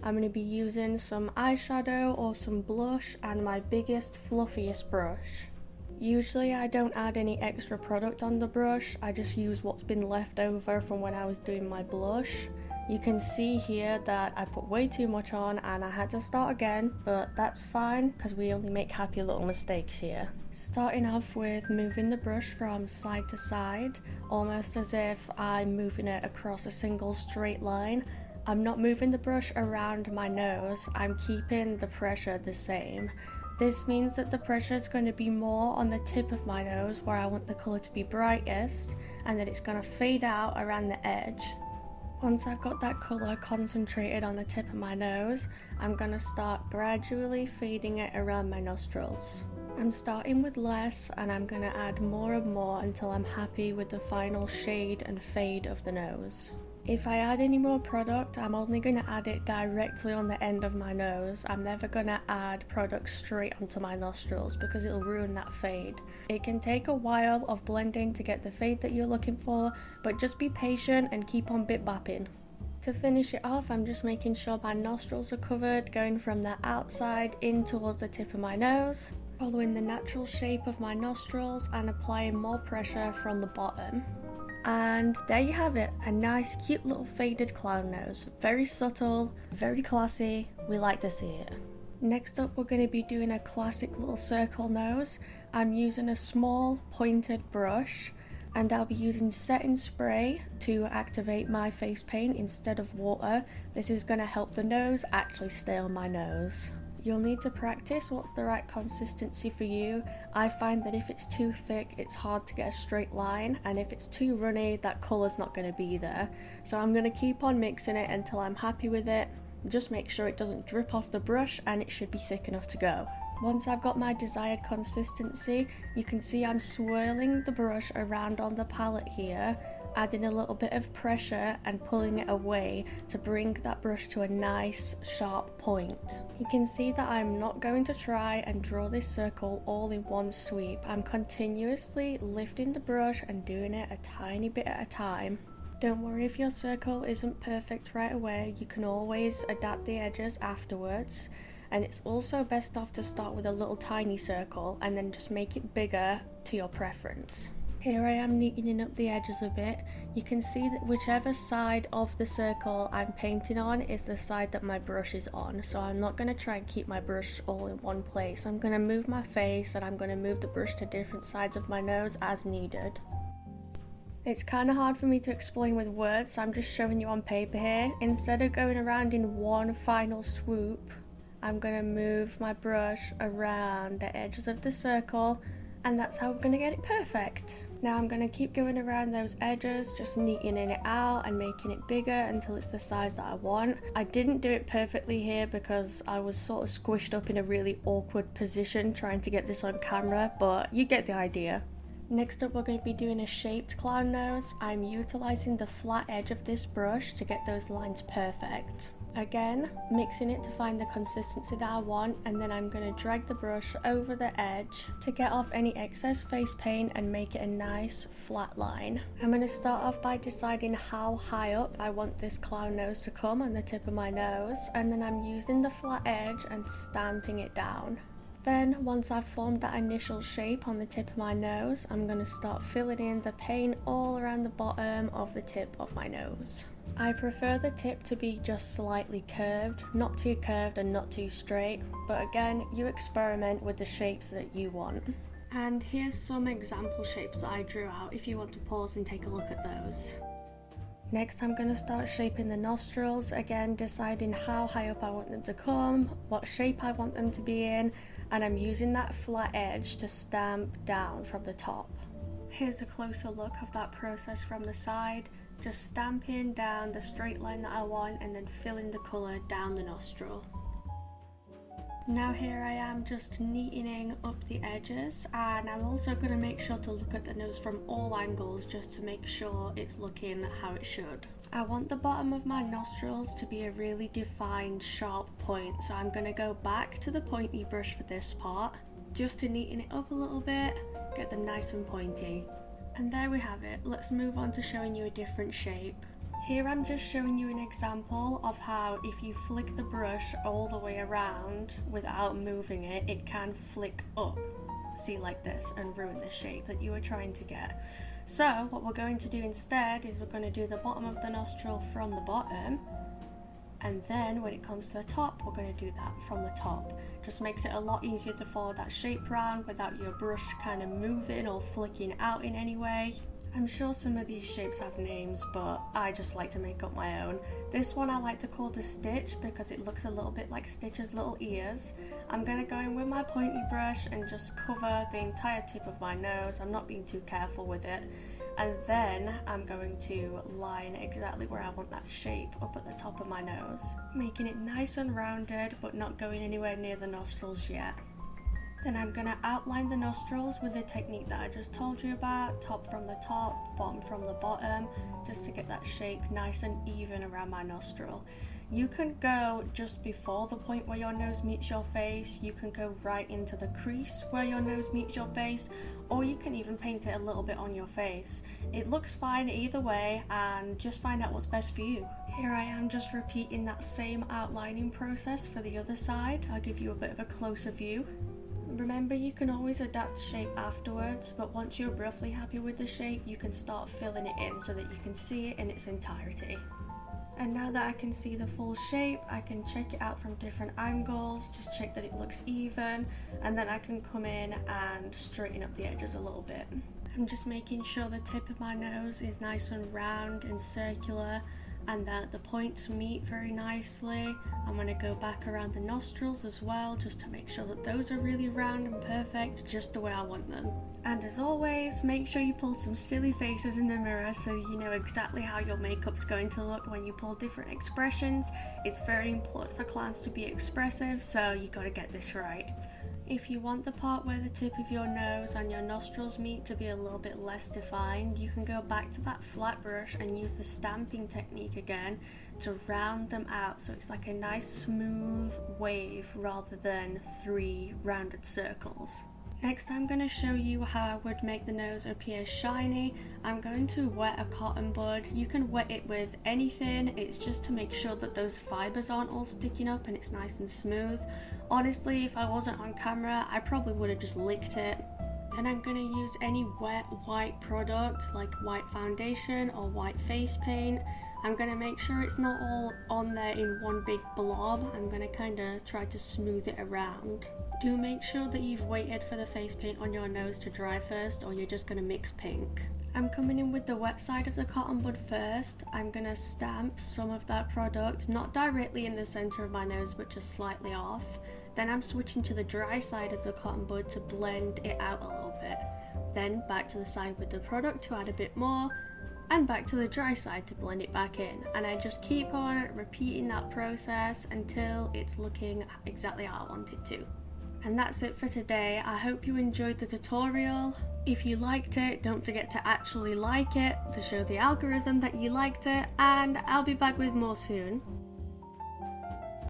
I'm going to be using some eyeshadow or some blush and my biggest, fluffiest brush. Usually I don't add any extra product on the brush, I just use what's been left over from when I was doing my blush. You can see here that I put way too much on and I had to start again, but that's fine because we only make happy little mistakes here. Starting off with moving the brush from side to side, almost as if I'm moving it across a single straight line. I'm not moving the brush around my nose, I'm keeping the pressure the same. This means that the pressure is going to be more on the tip of my nose where I want the colour to be brightest, and that it's going to fade out around the edge. Once I've got that colour concentrated on the tip of my nose, I'm going to start gradually fading it around my nostrils. I'm starting with less and I'm going to add more and more until I'm happy with the final shade and fade of the nose. If I add any more product, I'm only going to add it directly on the end of my nose. I'm never going to add product straight onto my nostrils because it'll ruin that fade. It can take a while of blending to get the fade that you're looking for, but just be patient and keep on bit-bapping. To finish it off, I'm just making sure my nostrils are covered, going from the outside in towards the tip of my nose, following the natural shape of my nostrils and applying more pressure from the bottom. And there you have it, a nice cute little faded clown nose. Very subtle, very classy, we like to see it. Next up we're going to be doing a classic little circle nose. I'm using a small pointed brush and I'll be using setting spray to activate my face paint instead of water. This is going to help the nose actually stay on my nose. You'll need to practice what's the right consistency for you. I find that if it's too thick, it's hard to get a straight line, and if it's too runny, that colour's not going to be there. So I'm going to keep on mixing it until I'm happy with it. Just make sure it doesn't drip off the brush and it should be thick enough to go. Once I've got my desired consistency, you can see I'm swirling the brush around on the palette here, adding a little bit of pressure and pulling it away to bring that brush to a nice sharp point. You can see that I'm not going to try and draw this circle all in one sweep. I'm continuously lifting the brush and doing it a tiny bit at a time. Don't worry if your circle isn't perfect right away, you can always adapt the edges afterwards. And it's also best off to start with a little tiny circle and then just make it bigger to your preference. Here I am neatening up the edges a bit. You can see that whichever side of the circle I'm painting on is the side that my brush is on, so I'm not going to try and keep my brush all in one place. I'm going to move my face and I'm going to move the brush to different sides of my nose as needed. It's kind of hard for me to explain with words, so I'm just showing you on paper here. Instead of going around in one final swoop, I'm going to move my brush around the edges of the circle, and that's how we're going to get it perfect. Now I'm going to keep going around those edges, just neatening it out and making it bigger until it's the size that I want. I didn't do it perfectly here because I was sort of squished up in a really awkward position trying to get this on camera, but you get the idea. Next up we're going to be doing a shaped clown nose. I'm utilising the flat edge of this brush to get those lines perfect. Again, mixing it to find the consistency that I want, and then I'm going to drag the brush over the edge to get off any excess face paint and make it a nice flat line. I'm going to start off by deciding how high up I want this clown nose to come on the tip of my nose, and then I'm using the flat edge and stamping it down. Then, once I've formed that initial shape on the tip of my nose, I'm going to start filling in the paint all around the bottom of the tip of my nose. I prefer the tip to be just slightly curved, not too curved and not too straight, but again, you experiment with the shapes that you want. And here's some example shapes that I drew out if you want to pause and take a look at those. Next I'm going to start shaping the nostrils, again deciding how high up I want them to come, what shape I want them to be in, and I'm using that flat edge to stamp down from the top. Here's a closer look of that process from the side, just stamping down the straight line that I want and then filling the colour down the nostril. Now here I am just neatening up the edges, and I'm also going to make sure to look at the nose from all angles just to make sure it's looking how it should. I want the bottom of my nostrils to be a really defined sharp point, so I'm going to go back to the pointy brush for this part just to neaten it up a little bit, get them nice and pointy. And there we have it. Let's move on to showing you a different shape. Here I'm just showing you an example of how if you flick the brush all the way around without moving it, it can flick up, see, like this, and ruin the shape that you were trying to get. So what we're going to do instead is we're going to do the bottom of the nostril from the bottom, and then when it comes to the top, we're going to do that from the top. Just makes it a lot easier to follow that shape round without your brush kind of moving or flicking out in any way. I'm sure some of these shapes have names, but I just like to make up my own. This one I like to call the Stitch because it looks a little bit like Stitch's little ears. I'm going to go in with my pointy brush and just cover the entire tip of my nose. I'm not being too careful with it. And then I'm going to line exactly where I want that shape up at the top of my nose, making it nice and rounded but not going anywhere near the nostrils yet. Then I'm going to outline the nostrils with the technique that I just told you about, top from the top, bottom from the bottom, just to get that shape nice and even around my nostril. You can go just before the point where your nose meets your face, you can go right into the crease where your nose meets your face, or you can even paint it a little bit on your face. It looks fine either way, and just find out what's best for you. Here I am just repeating that same outlining process for the other side. I'll give you a bit of a closer view. Remember, you can always adapt the shape afterwards, but once you're roughly happy with the shape, you can start filling it in so that you can see it in its entirety. And now that I can see the full shape, I can check it out from different angles, just check that it looks even, and then I can come in and straighten up the edges a little bit. I'm just making sure the tip of my nose is nice and round and circular, and that the points meet very nicely. I'm going to go back around the nostrils as well, just to make sure that those are really round and perfect, just the way I want them. And as always, make sure you pull some silly faces in the mirror so you know exactly how your makeup's going to look when you pull different expressions. It's very important for clowns to be expressive, so you got to get this right. If you want the part where the tip of your nose and your nostrils meet to be a little bit less defined, you can go back to that flat brush and use the stamping technique again to round them out so it's like a nice smooth wave rather than 3 rounded circles. Next, I'm going to show you how I would make the nose appear shiny. I'm going to wet a cotton bud. You can wet it with anything, it's just to make sure that those fibers aren't all sticking up and it's nice and smooth. Honestly, if I wasn't on camera, I probably would have just licked it. Then I'm going to use any wet white product like white foundation or white face paint. I'm going to make sure it's not all on there in one big blob. I'm going to kind of try to smooth it around. Do make sure that you've waited for the face paint on your nose to dry first, or you're just going to mix pink. I'm coming in with the wet side of the cotton bud first. I'm going to stamp some of that product, not directly in the center of my nose, but just slightly off. Then I'm switching to the dry side of the cotton bud to blend it out a little bit. Then back to the side with the product to add a bit more, and back to the dry side to blend it back in. And I just keep on repeating that process until it's looking exactly how I want it to. And that's it for today. I hope you enjoyed the tutorial. If you liked it, don't forget to actually like it to show the algorithm that you liked it, and I'll be back with more soon.